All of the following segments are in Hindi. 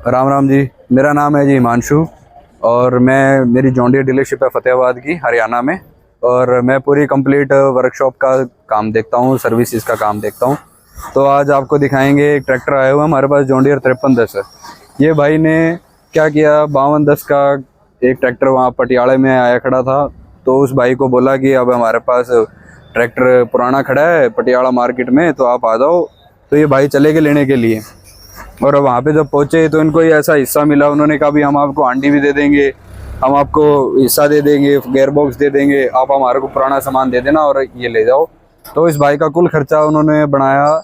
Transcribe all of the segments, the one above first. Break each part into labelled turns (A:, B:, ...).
A: राम राम जी। मेरा नाम है जी हिमांशु और मेरी जॉन डीयर डीलरशिप है फतेहाबाद की, हरियाणा में। और मैं पूरी कंप्लीट वर्कशॉप का काम देखता हूँ, सर्विसेज का काम देखता हूँ। तो आज आपको दिखाएंगे, एक ट्रैक्टर आया हुआ है हमारे पास, जॉन डीयर 5310 है। ये भाई ने क्या किया, 5210 का एक ट्रैक्टर वहाँ पटियाला में आया खड़ा था, तो उस भाई को बोला कि अब हमारे पास ट्रैक्टर पुराना खड़ा है पटियाला मार्केट में, तो आप आ जाओ। तो ये भाई चले गए लेने के लिए, और वहाँ पे जब पहुँचे तो इनको ये ऐसा हिस्सा मिला। उन्होंने कहा भी हम आपको हांडी भी दे देंगे, हम आपको हिस्सा दे देंगे, गेयर बॉक्स दे देंगे, आप हमारे को पुराना सामान दे देना और ये ले जाओ। तो इस भाई का कुल खर्चा उन्होंने बनाया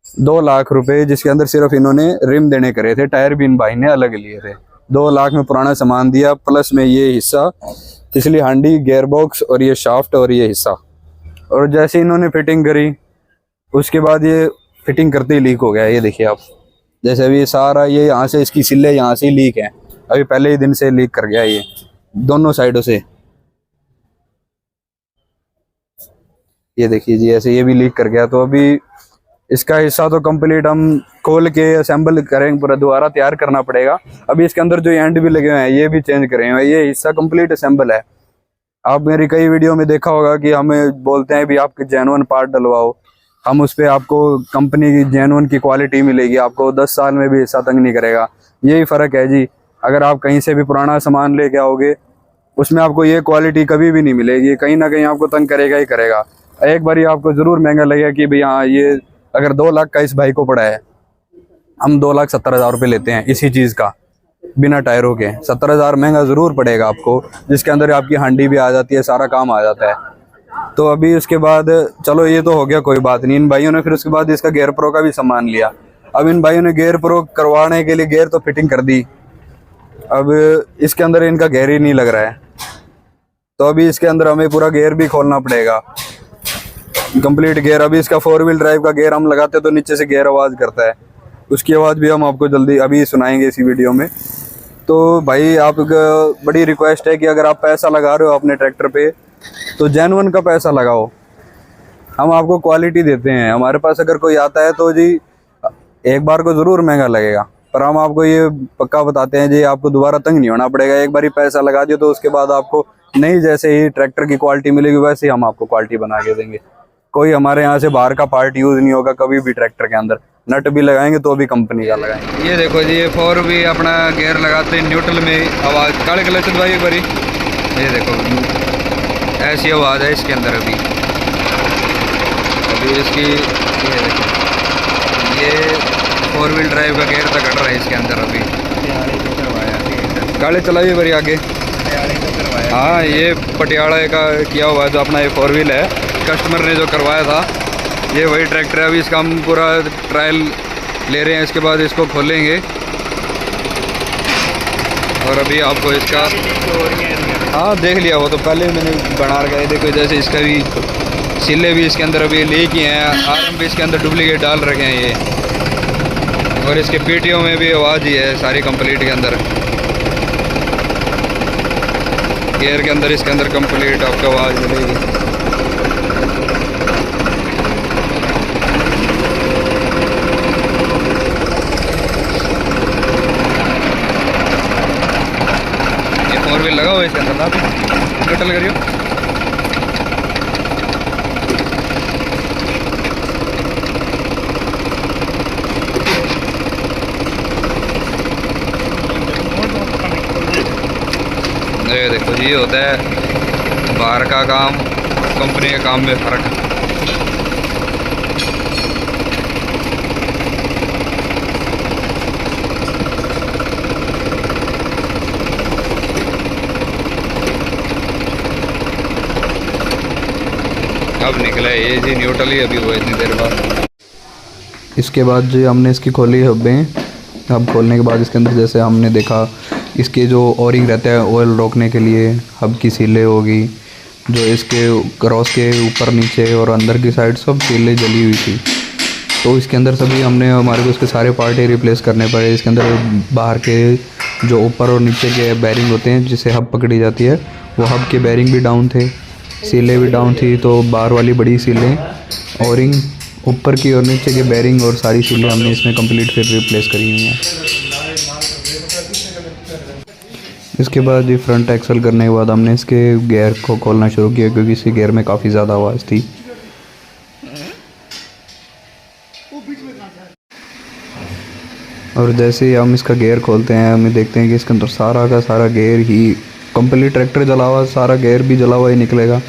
A: 2 लाख रुपए, जिसके अंदर सिर्फ इन्होंने रिम देने करे थे, टायर भी इन भाई ने अलग लिए थे। 2 लाख में पुराना सामान दिया, प्लस में ये हिस्सा, पिछली हांडी, गेयर बॉक्स और ये शाफ्ट और ये हिस्सा। और जैसे इन्होंने फिटिंग करी, उसके बाद ये फिटिंग करते ही लीक हो गया। ये देखिए आप, जैसे अभी सारा ये यहाँ से इसकी सिले यहाँ से लीक है, अभी पहले ही दिन से लीक कर गया ये दोनों साइडों से। ये देखिए जी, ऐसे ये भी लीक कर गया। तो अभी इसका हिस्सा तो कंप्लीट हम खोल के असेंबल करेंगे, पूरा दोबारा तैयार करना पड़ेगा। अभी इसके अंदर जो एंड भी लगे हुए हैं ये भी चेंज करेंगे। ये हिस्सा कंप्लीट असेंबल है। आप मेरी कई वीडियो में देखा होगा कि हमें बोलते हैं भी आपके जेन्युइन पार्ट डलवाओ, हम उस पर आपको कंपनी की जेन्युइन की क्वालिटी मिलेगी, आपको 10 साल में भी हिस्सा तंग नहीं करेगा। यही फ़र्क है जी। अगर आप कहीं से भी पुराना सामान लेके आओगे, उसमें आपको ये क्वालिटी कभी भी नहीं मिलेगी, कहीं ना कहीं आपको तंग करेगा ही करेगा। एक बार आपको ज़रूर महंगा लगेगा कि भाई हाँ, ये अगर 2 लाख का इस भाई को पड़ा है, हम 2,70,000 रुपये लेते हैं इसी चीज़ का, बिना टायरों के। 70,000 महंगा ज़रूर पड़ेगा आपको, जिसके अंदर आपकी हांडी भी आ जाती है, सारा काम आ जाता है। तो अभी उसके बाद चलो ये तो हो गया, कोई बात नहीं। इन भाइयों ने फिर उसके बाद इसका गेयर प्रो का भी सामान लिया। अब इन भाइयों ने गेयर प्रो करवाने के लिए गेयर तो फिटिंग कर दी, अब इसके अंदर इनका गेयर ही नहीं लग रहा है। तो अभी इसके अंदर हमें पूरा गेयर भी खोलना पड़ेगा, कंप्लीट गेयर। अभी इसका 4 व्हील ड्राइव का गेयर हम लगाते तो नीचे से गेयर आवाज़ करता है, उसकी आवाज़ भी हम आपको जल्दी अभी सुनाएंगे इसी वीडियो में। तो भाई आप बड़ी रिक्वेस्ट है कि अगर आप पैसा लगा रहे हो अपने ट्रैक्टर पे, तो जेन्युइन का पैसा लगाओ। हम आपको क्वालिटी देते हैं। हमारे पास अगर कोई आता है तो जी एक बार को ज़रूर महंगा लगेगा, पर हम आपको ये पक्का बताते हैं जी, आपको दोबारा तंग नहीं होना पड़ेगा। एक बार ही पैसा लगा दियो तो उसके बाद आपको नहीं, जैसे ही ट्रैक्टर की क्वालिटी मिलेगी वैसे ही हम आपको क्वालिटी बना के देंगे। कोई हमारे यहाँ से बाहर का पार्ट यूज़ नहीं होगा कभी भी ट्रैक्टर के अंदर। नट भी लगाएंगे तो भी कंपनी का लगाएंगे। ये देखो जी, ये 4 भी अपना गेयर लगाते हैं न्यूट्रल में, आवाज़ काले कलर से दबाइए एक बारी। ये देखो ऐसी आवाज़ है इसके अंदर। अभी इसकी ये 4 व्हील ड्राइव का गेयर तक कट रहा है इसके अंदर। अभी गाड़ी चलाइए बारी आगे। हाँ, ये पटियाला का किया हुआ है जो अपना ये 4 व्हील है, कस्टमर ने जो करवाया था, ये वही ट्रैक्टर है। अभी इसका हम पूरा ट्रायल ले रहे हैं, इसके बाद इसको खोलेंगे और अभी आपको इसका हाँ देख लिया, वो तो पहले मैंने बना रखा है। देखो जैसे इसका भी सिले भी इसके अंदर अभी लीक ही हैं, आर्म भी इसके अंदर डुप्लीकेट डाल रखे हैं ये, और इसके पीटीओ में भी आवाज़ ही है सारी कंप्लीट के अंदर। गेयर के अंदर इसके अंदर कंप्लीट आपको आवाज़ मिलेगी। ये 4 व्हील लगा हुआ है इसके अंदर, आप टोटल करियो। ये देखो जी, होता है बाहर का काम, कंपनी के काम में फ़र्क। अब निकला ये जी न्यूट्रल ही, अभी हुआ इतनी देर बाद। इसके बाद जो हमने इसकी खोली हब्बें, हब खोलने के बाद इसके अंदर जैसे हमने देखा, इसके जो ओरिंग रहता है ऑयल रोकने के लिए, हब की सीलें होगी, जो इसके क्रॉस के ऊपर नीचे और अंदर की साइड सब सीलें जली हुई थी। तो इसके अंदर सभी हमारे को इसके सारे पार्ट ही रिप्लेस करने पड़े। इसके अंदर बाहर के जो ऊपर और नीचे के बैरिंग होते हैं जिससे हब पकड़ी जाती है, वो हब के बैरिंग भी डाउन थे, सीलें भी डाउन थी। तो बाहर वाली बड़ी सीलें, ओरिंग, ऊपर की और नीचे के बैरिंग और सारी सीलें हमने इसमें कंप्लीट फिर रिप्लेस करी हुई हैं। इसके बाद ये फ्रंट एक्सल करने के बाद हमने इसके गियर को खोलना शुरू किया, क्योंकि इसके गियर में काफ़ी ज़्यादा आवाज़ थी। और जैसे ही हम इसका गियर खोलते हैं, हमें देखते हैं कि इसके अंदर सारा का सारा गियर ही कंप्लीट ट्रैक्टर जला हुआ, सारा गियर भी जला हुआ ही निकलेगा।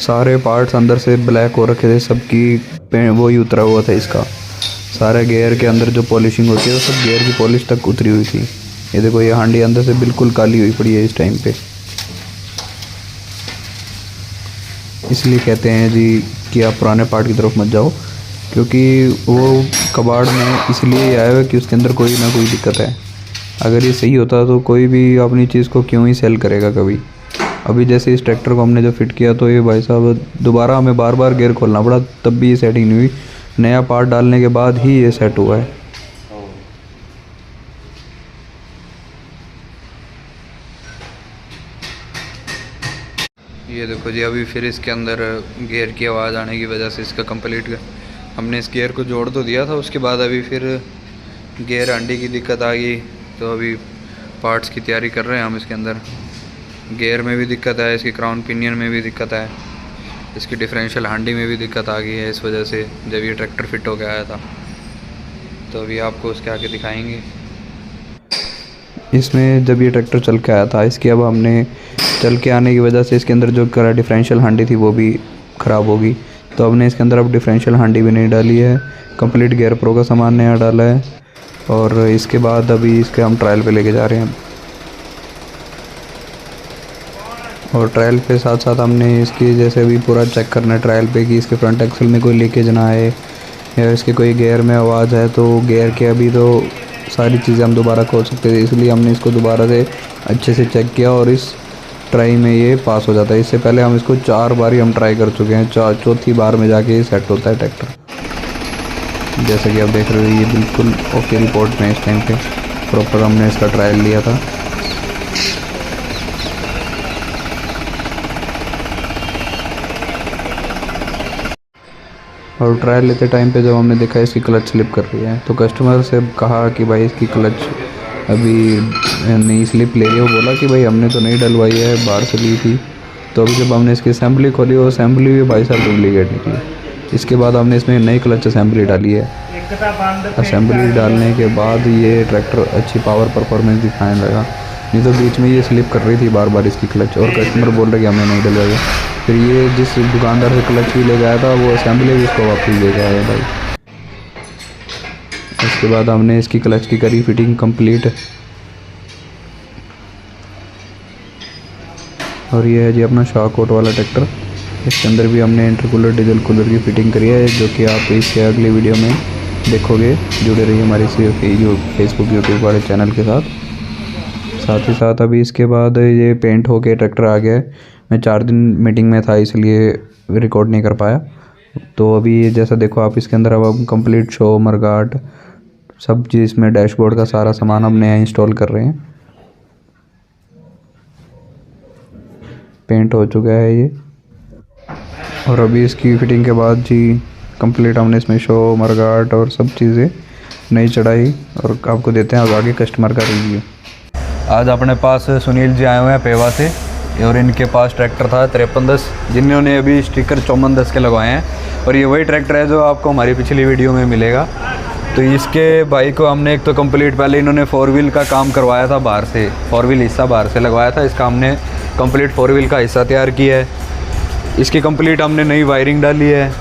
A: सारे पार्ट्स अंदर से ब्लैक हो रखे थे, सबकी वो ही उतरा हुआ था इसका। सारे गियर के अंदर जो पॉलिशिंग होती है वो सब गियर की पॉलिश तक उतरी हुई थी। ये देखो, ये हांडी अंदर से बिल्कुल काली हुई पड़ी है इस टाइम पे। इसलिए कहते हैं जी कि आप पुराने पार्ट की तरफ मत जाओ, क्योंकि वो कबाड़ में इसलिए आया हुआ कि उसके अंदर कोई ना कोई दिक्कत है। अगर ये सही होता तो कोई भी अपनी चीज़ को क्यों ही सेल करेगा कभी। अभी जैसे इस ट्रैक्टर को हमने जो फिट किया, तो ये भाई साहब दोबारा हमें बार बार गियर खोलना पड़ा, तब भी ये सेटिंग नहीं हुई। नया पार्ट डालने के बाद ही ये सेट हुआ है। ये देखो जी, अभी फिर इसके अंदर गियर की आवाज़ आने की वजह से इसका कंप्लीट हमने इस गियर को जोड़ तो दिया था, उसके बाद अभी फिर गियर हांडी की दिक्कत आ गई। तो अभी पार्ट्स की तैयारी कर रहे हैं हम। इसके अंदर गियर में भी दिक्कत है, इसकी क्राउन पिनियन में भी दिक्कत है, इसकी डिफरेंशियल हांडी में भी दिक्कत आ गई है इस वजह से, जब ये ट्रैक्टर फिट हो के आया था। तो अभी आपको उसके आगे दिखाएंगे। इसमें जब ये ट्रैक्टर चल के आया था, इसकी अब हमने चल के आने की वजह से इसके अंदर जो डिफरेंशियल हांडी थी वो भी ख़राब होगी। तो हमने इसके अंदर अब डिफरेंशियल हांडी भी नहीं डाली है, कंप्लीट गियर प्रो का सामान नया डाला है। और इसके बाद अभी इसके हम ट्रायल पे लेके जा रहे हैं। और ट्रायल पे साथ साथ हमने इसकी जैसे अभी पूरा चेक करना है ट्रायल पे कि इसके फ्रंट एक्सल में कोई लीकेज ना आए, या इसके कोई गियर में आवाज़ है तो गियर के अभी तो सारी चीज़ें हम दोबारा खोल सकते थे। इसलिए हमने इसको दोबारा से अच्छे से चेक किया और इस ट्राई में ये पास हो जाता है। इससे पहले हम इसको 4 बार ही हम ट्राई कर चुके हैं, चौथी बार में जाके ये सेट होता है ट्रैक्टर। जैसा कि आप देख रहे हो, ये बिल्कुल ओके रिपोर्ट में इस टाइम पे प्रॉपर हमने इसका ट्रायल लिया था। और ट्रायल लेते टाइम पे जब हमने देखा इसकी क्लच स्लिप कर रही है, तो कस्टमर से कहा कि भाई इसकी क्लच अभी नहीं स्लिप ले रही है। वो बोला कि भाई हमने तो नहीं डलवाई है, बाहर से ली थी। तो अभी जब हमने इसकी असेंबली खोली, वो असेंबली भी भाई साहब डुप्लीकेट निकली। इसके बाद हमने इसमें नई क्लच असेंबली डाली है। असेंबली डालने के बाद ये ट्रैक्टर अच्छी पावर परफॉर्मेंस दिखाने लगा, नहीं तो बीच में ये स्लिप कर रही थी बार बार इसकी क्लच, और कस्टमर बोल रहे कि हमने नहीं डलवाई है। फिर ये जिस दुकानदार से क्लच भी ले गया था, वो असेंबली भी इसको वापस ले गया है भाई। इसके बाद हमने इसकी क्लच की करी फिटिंग कंप्लीट। और ये है जी अपना शॉकआउट वाला ट्रैक्टर। इसके अंदर भी हमने इंटरकूलर डीजल कूलर की फिटिंग करी है, जो कि आप इसके अगली वीडियो में देखोगे। जुड़े रहिए हमारे फेसबुक यूट्यूब वाले चैनल के साथ ही साथ अभी इसके बाद ये पेंट होके ट्रैक्टर आ गया है। मैं 4 दिन मीटिंग में था, इसलिए रिकॉर्ड नहीं कर पाया। तो अभी जैसा देखो आप, इसके अंदर अब हम कंप्लीट शो मरगाट सब चीज़ में डैशबोर्ड का सारा सामान हम नया इंस्टॉल कर रहे हैं। पेंट हो चुका है ये। और अभी इसकी फिटिंग के बाद जी कंप्लीट हमने इसमें शो मरगाट और सब चीज़ें नई चढ़ाई, और आपको देते हैं अब आगे कस्टमर का रिव्यू। आज अपने पास सुनील जी आए हुए हैं पेवा से, और इनके पास ट्रैक्टर था 5310, जिन्होंने अभी स्टिकर 5410 के लगवाए हैं। और ये वही ट्रैक्टर है जो आपको हमारी पिछली वीडियो में मिलेगा। तो इसके भाई को हमने एक तो कंप्लीट पहले इन्होंने 4 व्हील का काम करवाया था बाहर से, 4 व्हील हिस्सा बाहर से लगवाया था। इसका हमने कंप्लीट 4 व्हील का हिस्सा तैयार किया है। इसकी कंप्लीट हमने नई वायरिंग डाली है।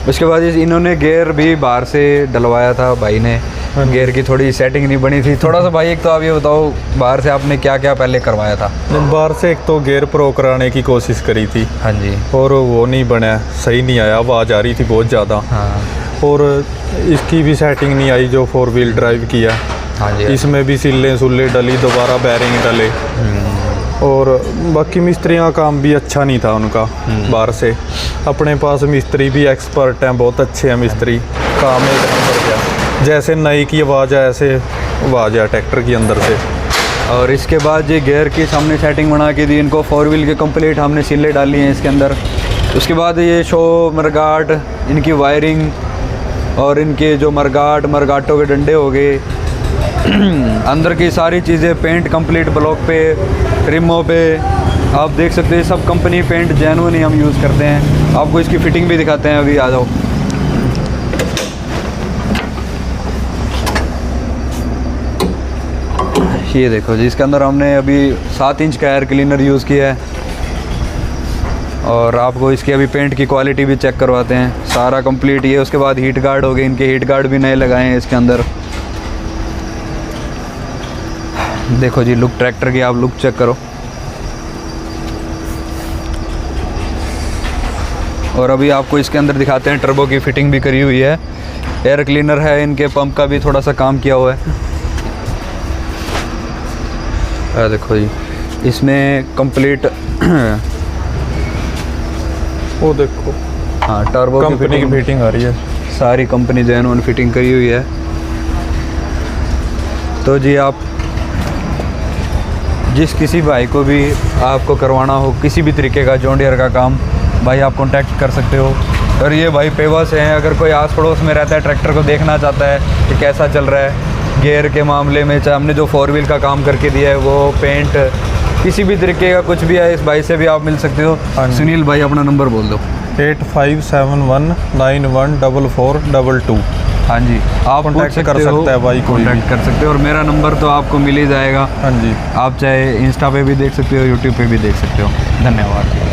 A: उसके बाद इन्होंने गियर भी बाहर से डलवाया था भाई ने, गियर की थोड़ी सेटिंग नहीं बनी थी। थोड़ा सा भाई एक तो आप ये बताओ, बाहर से आपने क्या क्या पहले करवाया था?
B: बाहर से एक तो गियर प्रो कराने की कोशिश करी थी।
A: हाँ जी।
B: और वो नहीं बना, सही नहीं आया, आवाज़ आ रही थी बहुत ज़्यादा।
A: हाँ।
B: और इसकी भी सेटिंग नहीं आई जो 4 व्हील ड्राइव किया।
A: हाँ जी।
B: इसमें भी सिल्ले सुल्ले डली, दोबारा बैरिंग डले। और बाकी मिस्त्रियों का काम भी अच्छा नहीं था उनका बाहर से। अपने पास मिस्त्री भी एक्सपर्ट हैं, बहुत अच्छे हैं मिस्त्री, काम एक नंबर गया। जैसे नई की आवाज़ है ऐसे आवाज़ है ट्रैक्टर के अंदर से।
A: और इसके बाद ये गियर की सामने सेटिंग बना के दी इनको, 4 व्हील के कंप्लीट हमने सिले डाली हैं इसके अंदर। उसके बाद ये शो मरगाट, इनकी वायरिंग और इनके जो मरगाटों के डंडे हो गए, अंदर की सारी चीज़ें पेंट कंप्लीट ब्लॉक पे, रिमों पे आप देख सकते हैं, सब कंपनी पेंट जेन्युइन ही हम यूज़ करते हैं। आपको इसकी फिटिंग भी दिखाते हैं, अभी आ जाओ। ये देखो जी, इसके अंदर हमने अभी 7 इंच का एयर क्लीनर यूज़ किया है और आपको इसकी अभी पेंट की क्वालिटी भी चेक करवाते हैं, सारा कंप्लीट ये। उसके बाद हीट गार्ड हो गए, इनके हीट गार्ड भी नए लगाए हैं इसके अंदर। देखो जी, लुक ट्रैक्टर की आप लुक चेक करो। और अभी आपको इसके अंदर दिखाते हैं, टर्बो की फिटिंग भी करी हुई है, एयर क्लीनर है, इनके पंप का भी थोड़ा सा काम किया हुआ है। देखो जी, इसमें कंप्लीट
B: वो देखो,
A: हाँ, टर्बो
B: कंपनी की फिटिंग आ रही है,
A: सारी कंपनी जेन्युइन फिटिंग करी हुई है। तो जी आप जिस किसी भाई को भी आपको करवाना हो किसी भी तरीके का जॉन डियर का काम, भाई आप कांटेक्ट कर सकते हो। और ये भाई पेवा से हैं, अगर कोई आस पड़ोस में रहता है, ट्रैक्टर को देखना चाहता है कि कैसा चल रहा है गियर के मामले में, चाहे हमने जो 4 व्हील का काम करके दिया है वो पेंट, किसी भी तरीके का कुछ भी है, इस भाई से भी आप मिल सकते हो। सुनील भाई अपना नंबर बोल दो।
B: 8571914422।
A: हाँ जी, आप
B: कॉन्टैक्ट कर सकते हैं भाई, कोई
A: कॉन्टैक्ट कर सकते हो। और मेरा नंबर तो आपको मिल ही जाएगा।
B: हाँ जी,
A: आप चाहे इंस्टा पे भी देख सकते हो, यूट्यूब पे भी देख सकते हो। धन्यवाद।